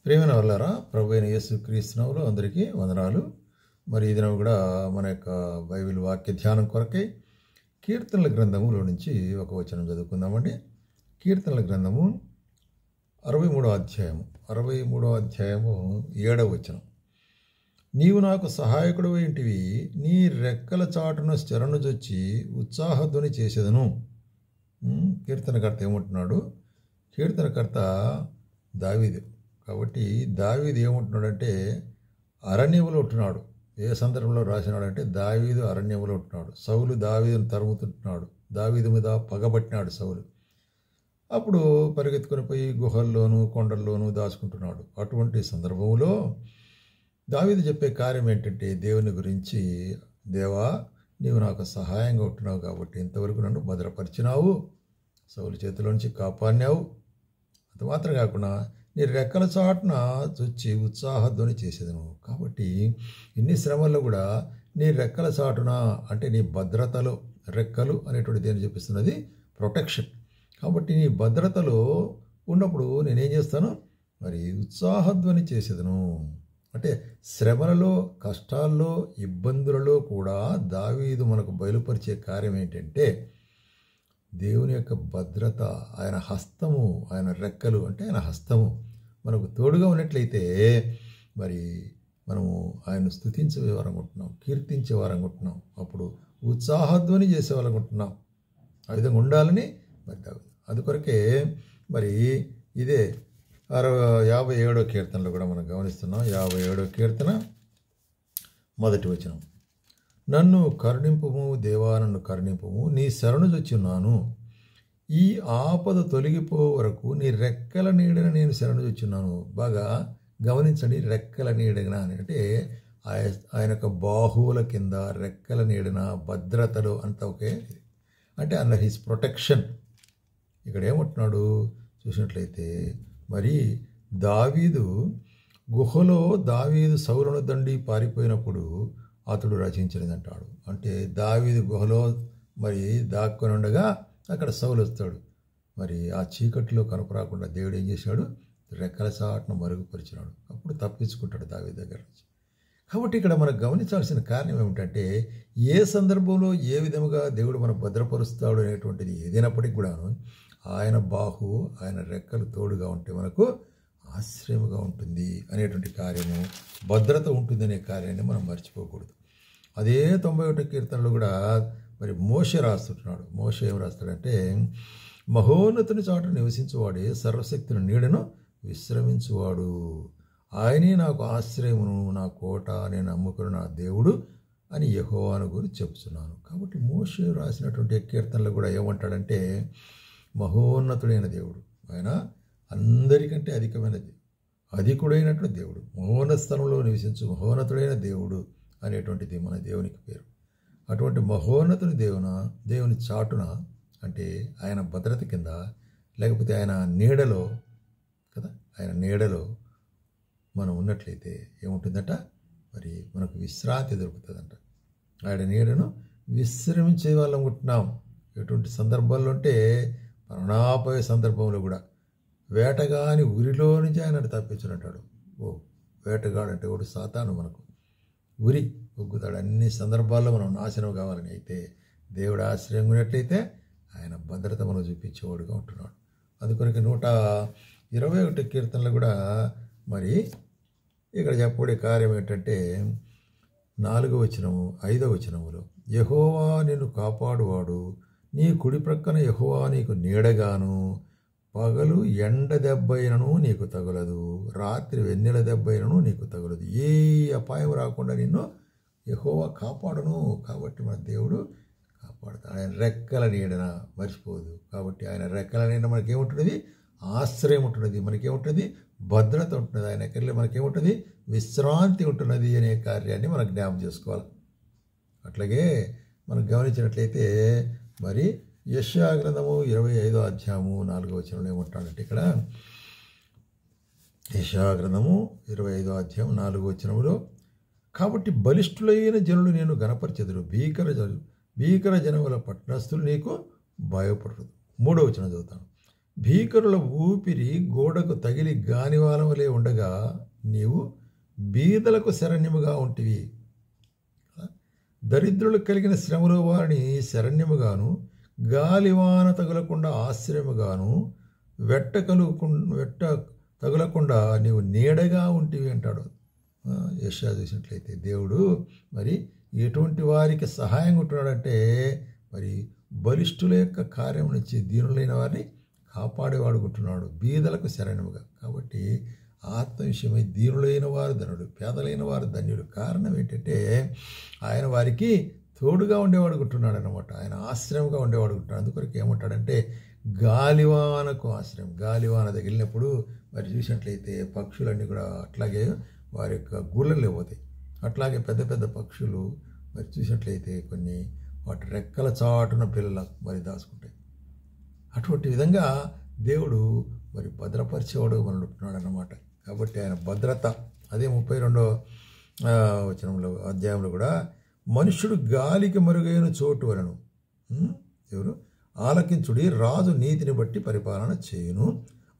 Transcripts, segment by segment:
ప్రియమైన వాళ్ళారా, ప్రభు అయిన యేసుక్రీస్తు నామములో అందరికీ వందనాలు. మరి ఈ దినం కూడా మన యొక్క బైబిల్ వాక్య ధ్యానం కొరకై కీర్తనల గ్రంథములో నుంచి ఒక వచనం చదువుకుందామండి. కీర్తనల గ్రంథము 63వ అధ్యాయము 7వ వచనం. నీవు నాకు సహాయకుడు ఇంటివి, నీ రెక్కల చాటున శరణుజొచ్చి ఉత్సాహధ్వని చేసేదను. కీర్తనకర్త ఏమంటున్నాడు? కీర్తనకర్త దావీదు. కాబట్టి దావీదు ఏమంటున్నాడంటే అరణ్యములో ఉంటున్నాడు. ఏ సందర్భంలో రాసినాడంటే దావీదు అరణ్యములో ఉంటున్నాడు. సౌలు దావీదును తరుముతుంటున్నాడు. దావీదు మీద పగబట్టినాడు సౌలు. అప్పుడు పరిగెత్తుకుని పోయి గుహల్లోనూ కొండల్లోనూ దాచుకుంటున్నాడు. అటువంటి సందర్భంలో దావీదు చెప్పే కార్యం ఏంటంటే దేవుని గురించి, దేవా నీవు నాకు సహాయంగా ఉంటున్నావు కాబట్టి ఇంతవరకు నన్ను భద్రపరిచినావు, సౌలు చేతిలో నుంచి కాపాడినావు. అంత మాత్రం కాకుండా నీ రెక్కల చాటున చొచ్చి ఉత్సాహధ్వని చేసేదను. కాబట్టి ఇన్ని శ్రమల్లో కూడా నీ రెక్కల చాటున అంటే నీ భద్రతలో, రెక్కలు అనేటువంటి దేని చూపిస్తున్నది ప్రొటెక్షన్. కాబట్టి నీ భద్రతలో ఉన్నప్పుడు నేనేం చేస్తాను? మరి ఉత్సాహధ్వని చేసేదను. అంటే శ్రమలలో, కష్టాల్లో, ఇబ్బందులలో కూడా దావీదు మనకు బయలుపరిచే కార్యం ఏంటంటే దేవుని యొక్క భద్రత, ఆయన హస్తము, ఆయన రెక్కలు అంటే ఆయన హస్తము మనకు తోడుగా ఉన్నట్లయితే మరి మనము ఆయన స్తుతించేవారనుకుంటున్నాం, కీర్తించేవారనుకుంటున్నాం, అప్పుడు ఉత్సాహధ్వని చేసేవారనుకుంటున్నాం. ఆ విధంగా ఉండాలని మరి అందుకొరకే మరి ఇదే 57వ కీర్తనలో కూడా మనం గమనిస్తున్నాం. 57వ కీర్తన 1వ వచనం. నన్ను కరుణింపుము దేవా, నన్ను కరుణింపుము, నీ శరణు చొచ్చున్నాను. ఈ ఆపద తొలగిపో వరకు నీ రెక్కల నీడన నేను శరణు చొచ్చున్నాను. బాగా గమనించండి, రెక్కల నీడన అంటే ఆయన యొక్క బాహువుల కింద రెక్కల నీడన భద్రతలో అంతా ఒకే అంటే అండర్ హిస్ ప్రొటెక్షన్. ఇక్కడ ఏమంటున్నాడు చూసినట్లయితే మరి దావీదు గుహలో దావీదు సౌలును దండి పారిపోయినప్పుడు అతడు రచించినది అంటాడు. అంటే దావీదు గుహలో మరి దాక్కొని ఉండగా అక్కడ సౌలు వస్తాడు. మరి ఆ చీకట్లో కనపరాకుండా దేవుడు ఏం చేశాడు? రెక్కల చాటును మరుగుపరిచినాడు. అప్పుడు తప్పించుకుంటాడు దావీదు దగ్గర నుంచి. కాబట్టి ఇక్కడ మనకు గమనించాల్సిన కారణం ఏమిటంటే ఏ సందర్భంలో ఏ విధముగా దేవుడు మనం భద్రపరుస్తాడు అనేటువంటిది ఏదైనప్పటికీ కూడాను ఆయన బాహు, ఆయన రెక్కలు తోడుగా ఉంటే మనకు ఆశ్రయముగా ఉంటుంది అనేటువంటి కార్యము, భద్రత ఉంటుందనే కార్యాన్ని మనం మర్చిపోకూడదు. అదే 91వ కీర్తనలో కూడా మరి మోషే రాస్తుంటున్నాడు. మోషే ఏం రాస్తాడంటే మహోన్నతుని చాటు నివసించువాడే సర్వశక్తిని నీడను విశ్రమించువాడు, ఆయనే నాకు ఆశ్రయమును, నా కోట, నేను నమ్ముకున్న నా దేవుడు అని యెహోవాను గురించి చెప్తున్నాను. కాబట్టి మోషే రాసినటువంటి కీర్తనలు కూడా ఏమంటాడంటే మహోన్నతుడైన దేవుడు, ఆయన అందరికంటే అధికమైనది, అధికుడైనటువంటి దేవుడు, మహోన్నత స్థలంలో నివసించు మహోన్నతుడైన దేవుడు అనేటువంటిది మన దేవునికి పేరు. అటువంటి మహోన్నతుని దేవుని చాటున అంటే ఆయన భద్రత కింద, లేకపోతే ఆయన నీడలో కదా, ఆయన నీడలో మనం ఉన్నట్లయితే ఏముంటుందట? మరి మనకు విశ్రాంతి దొరుకుతుందంట. ఆయన నీడను విశ్రమించే వాళ్ళం ఉంటున్నాం. ఎటువంటి సందర్భాల్లో అంటే మరణాపాయ సందర్భంలో కూడా వేటగాని ఉరిలో నుంచి ఆయన తప్పించునంటాడు. వేటగాడు అంటే ఒకటి సాతాను మనకు ఉరి ఒగ్గుతాడు. అన్ని సందర్భాల్లో మనం నాశనం కావాలని అయితే దేవుడు ఆశ్రయం ఉన్నట్లయితే ఆయన భద్రత మనం చూపించేవాడుగా ఉంటున్నాడు. అందుకొరకు 121 కీర్తనలు కూడా మరి ఇక్కడ చెప్పబడే కార్యం ఏంటంటే 4వ వచనము 5వ వచనములో యెహోవా నిన్ను కాపాడువాడు, నీ కుడి ప్రక్కన యెహోవా నీకు నీడగాను, పగలు ఎండ దెబ్బైనను నీకు తగులదు, రాత్రి వెన్నెల దెబ్బైనను నీకు తగులదు. ఏ అపాయం రాకుండా నిన్ను యెహోవా కాపాడును. కాబట్టి మన దేవుడు కాపాడుతాడు. ఆయన రెక్కల నీడన మర్చిపోదు. కాబట్టి ఆయన రెక్కల నీడ మనకేముంటున్నది? ఆశ్రయం ఉంటున్నది, మనకేముంటుంది? భద్రత ఉంటున్నది. ఆయన ఎక్కడలే మనకేముంటుంది? విశ్రాంతి ఉంటున్నది అనే కార్యాన్ని మనం జ్ఞాపకం చేసుకోవాలి. అట్లాగే మనం గమనించినట్లయితే మరి యెషయా గ్రంథము 25వ అధ్యాయము 4వ వచనంలో ఏమంటాడంటే ఇక్కడ యెషయా గ్రంథము 25వ అధ్యాయం 4వ వచనములో కాబట్టి బలిష్ఠులైన జనులు నేను గణపరిచెదరు, భీకర జనముల పట్టణస్థులు నీకు భయపడరు. 3వ వచనం చదువుతాను. భీకరుల ఊపిరి గోడకు తగిలి గానివాలవలే ఉండగా నీవు బీదలకు శరణ్యముగా ఉంటివి. దరిద్రులకు కలిగిన శ్రమలో వారిని శరణ్యముగాను, గాలివాన తగులకుండా ఆశ్రయముగాను, వెట్ట తగులకుండా నీవు నీడగా ఉంటివి అంటాడు. యెషయా చూసినట్లయితే దేవుడు మరి ఎటువంటి వారికి సహాయం ఉంటున్నాడంటే మరి బలిష్ఠుల యొక్క కార్యం నుంచి దీనులైన వారిని కాపాడేవాడుకుంటున్నాడు, బీదలకు శరణ్యముగా. కాబట్టి ఆత్మ విషయమై దీనులైన వారు ధనుడు, పేదలైన వారు ధన్యుడు. కారణం ఏంటంటే ఆయన వారికి తోడుగా ఉండేవాడుకుంటున్నాడు అనమాట. ఆయన ఆశ్రయంగా ఉండేవాడుకుంటున్నాడు. అందుకొరకు ఏమంటాడంటే గాలివానకు ఆశ్రయం. గాలివాన తగిలినప్పుడు మరి చూసినట్లయితే పక్షులన్నీ కూడా అట్లాగే వారి యొక్క గూళ్ళల్లో పోతాయి. అట్లాగే పెద్ద పెద్ద పక్షులు మరి చూసినట్లయితే కొన్ని వాటి రెక్కల చాటున పిల్లల మరి దాచుకుంటాయి. అటువంటి విధంగా దేవుడు మరి భద్రపరిచేవాడు మనల్ని ఉంటున్నాడు అన్నమాట. కాబట్టి ఆయన భద్రత అదే 32వ వచనంలో అధ్యాయంలో కూడా మనుష్యుడు గాలికి మరుగైన చోటు వలను ఎవరు ఆలకించుడి, రాజు నీతిని బట్టి పరిపాలన చేయును,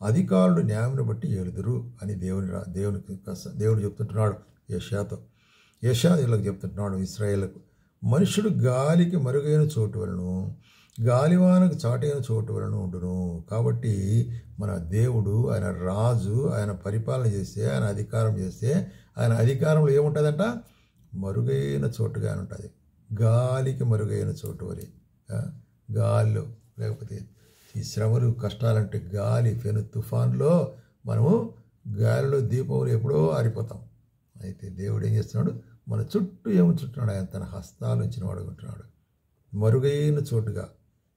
అధికారులు న్యాయాన్ని బట్టి ఏలుదురు అని దేవుడు చెప్తుంటున్నాడు యెషయాకు చెప్తుంటున్నాడు ఇశ్రాయేలుకు. మనుష్యుడు గాలికి మరుగైన చోటు వలను, గాలివానకు చాటైన చోటు వలన ఉండును. కాబట్టి మన దేవుడు ఆయన రాజు, ఆయన పరిపాలన చేస్తే, ఆయన అధికారం చేస్తే, ఆయన అధికారంలో ఏముంటుందంట? మరుగైన చోటుగా ఉంటుంది. గాలికి మరుగైన చోటు వలె. గాలిలో లేకపోతే ఈ శ్రమలు కష్టాలంటే గాలి పెను తుఫాన్లో మనము గాలిలో దీపంలో ఎప్పుడో ఆరిపోతాం. అయితే దేవుడు ఏం చేస్తున్నాడు? మన చుట్టూ ఏముంచుంటున్నాడు? ఆయన తన హస్తాలు ఉంచిన వాడుకుంటున్నాడు. మరుగైన చోటుగా,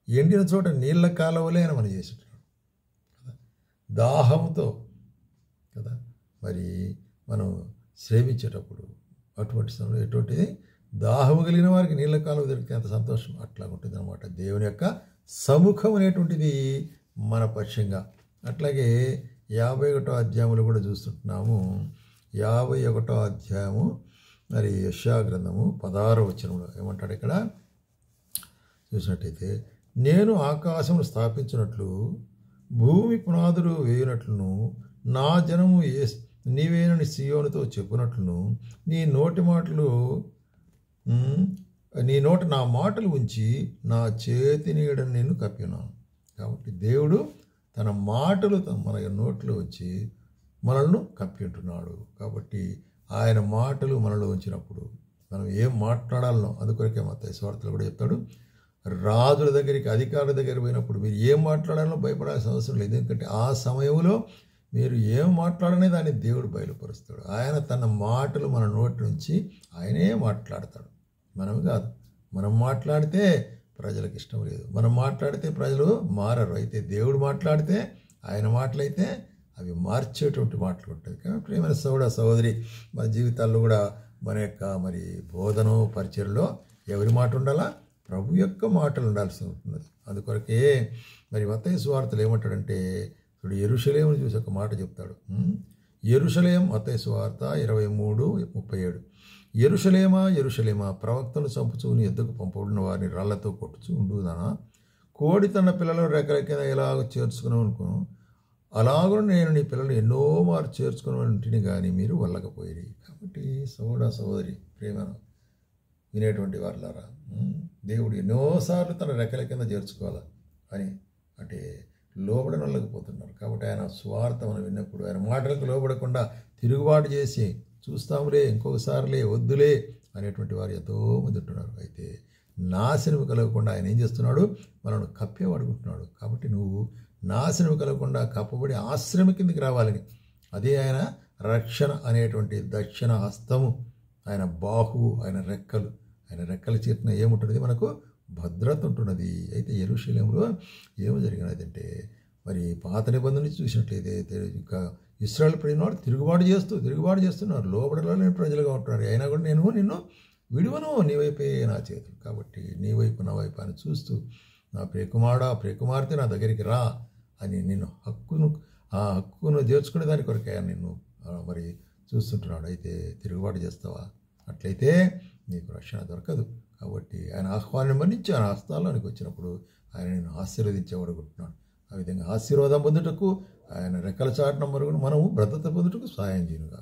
ఎండిన చోట నీళ్ళ కాలవలే ఆయన మనం చేస్తుంటున్నాడు కదా. దాహంతో కదా మరి మనం శ్రమించేటప్పుడు అటువంటి సమయంలో ఎటువంటిది దాహము కలిగిన వారికి నీళ్ళ కాలువ దొరికితే అంత సంతోషం అట్లా ఉంటుంది అనమాట. దేవుని యొక్క సముఖం అనేటువంటిది మన పక్షంగా. అట్లాగే 51వ అధ్యాయంలో కూడా చూస్తుంటున్నాము. 51వ అధ్యాయము మరి యెషయా గ్రంథము 16వ వచనంలో ఏమంటాడు ఇక్కడ చూసినట్టయితే, నేను ఆకాశమును స్థాపించినట్లు భూమి పునాదులు వేయునట్లును, నా జనము నీవేనని సీయోనుతో చెప్పునట్లును, నీ నోట నా మాటలు ఉంచి నా చేతి నీడని నేను కప్పినాను. కాబట్టి దేవుడు తన మాటలు మన నోట్లో వచ్చి మనల్ని కప్పి ఉంటున్నాడు. కాబట్టి ఆయన మాటలు మనలో ఉంచినప్పుడు మనం ఏం మాట్లాడాలనో అందుకొరకే మత్తయి సువార్తలో కూడా చెప్తాడు, రాజుల దగ్గరికి అధికారుల దగ్గర పోయినప్పుడు మీరు ఏం మాట్లాడాలో భయపడాల్సిన అవసరం లేదు. ఎందుకంటే ఆ సమయంలో మీరు ఏం మాట్లాడనే దాన్ని దేవుడు బయలుపరుస్తాడు. ఆయన తన మాటలు మన నోటి నుంచి ఆయనే మాట్లాడతాడు, మనం కాదు. మనం మాట్లాడితే ప్రజలకు ఇష్టం లేదు, మనం మాట్లాడితే ప్రజలు మారరు. అయితే దేవుడు మాట్లాడితే ఆయన మాటలైతే అవి మార్చేటువంటి మాటలు ఉంటాయి. కాబట్టి ప్రియమైన సహోదరి మన జీవితాల్లో కూడా మన యొక్క మరి బోధన పరిచయలో ఎవరి మాట ఉండాలా? ప్రభు యొక్క మాటలు ఉండాల్సి ఉంటుంది. అందుకొరకే మరి మత్తయి సువార్తలు ఏమంటాడంటే ఇప్పుడు యెరూషలేమును చూసి ఒక మాట చెప్తాడు. యెరూషలేం మత్తయి సువార్త 23:37, యెరూషలేమా యెరూషలేమా, ప్రవక్తలు చంపుచూ నీ ఎద్దుకు పంపబడిన వారిని రాళ్లతో కొట్టుచూ ఉండుదానా? కోడి తన పిల్లలను రెక్కల కింద ఎలాగ చేర్చుకున్నాం అనుకోను, అలాగూ నేను నీ పిల్లలు ఎన్నో మారు చేర్చుకుని ఉంటిని కానీ మీరు వెళ్ళకపోయి. కాబట్టి సహోదరి ప్రేమ వినేటువంటి వారులారా, దేవుడు ఎన్నోసార్లు తన రెక్కల కింద చేర్చుకోవాలా అని అంటే లోబడనలేకపోతున్నారు. కాబట్టి ఆయన స్వార్థ మనం విన్నప్పుడు ఆయన మాటలకు లోబడకుండా తిరుగుబాటు చేసి చూస్తాములే ఇంకొకసారిలే వద్దులే అనేటువంటి వారు ఎంతో మంది ఉంటున్నారు. అయితే నాశనం కలగకుండా ఆయన ఏం చేస్తున్నాడు? మనల్ని కప్పేవాడుకుంటున్నాడు. కాబట్టి నువ్వు నాశనం కలగకుండా కప్పబడి ఆశ్రమ కిందికి రావాలని, అదే ఆయన రక్షణ అనేటువంటి దక్షిణ హస్తము, ఆయన బాహువు, ఆయన రెక్కల చేతిన ఏముంటున్నది? మనకు భద్రత ఉంటున్నది. అయితే యెరూషలేములో ఏమో జరిగినదంటే మరి పాత నిబంధన నుంచి చూసినట్లయితే ఇంకా ఇశ్రాయేలు ప్రజలు తిరుగుబాటు చేస్తున్నారు, లోబడలేని ప్రజలుగా ఉంటున్నారు. అయినా కూడా నేను నిన్ను విడువను, నీ వైపే నా చేతులు. కాబట్టి నీ వైపు నా వైపు అని చూస్తూ నా ప్రియకుమార్తె నా దగ్గరికి రా అని నిన్ను హక్కును చేర్చుకునే దాని కొరకే నిన్ను మరి చూస్తుంటున్నాడు. అయితే తిరుగుబాటు చేస్తావా? అట్లయితే నీకు రక్షణ దొరకదు. కాబట్టి ఆయన ఆహ్వానం మన్నించి ఆయన హస్తాల్లోనికి వచ్చినప్పుడు ఆయన నేను ఆశీర్వదించేవాడుకుంటున్నాడు. ఆ విధంగా ఆశీర్వాదం పొందుటకు ఆయన రెక్కల చాటున మరుగును మనము భద్రత పొందుటకు సహాయం చేయనుగా.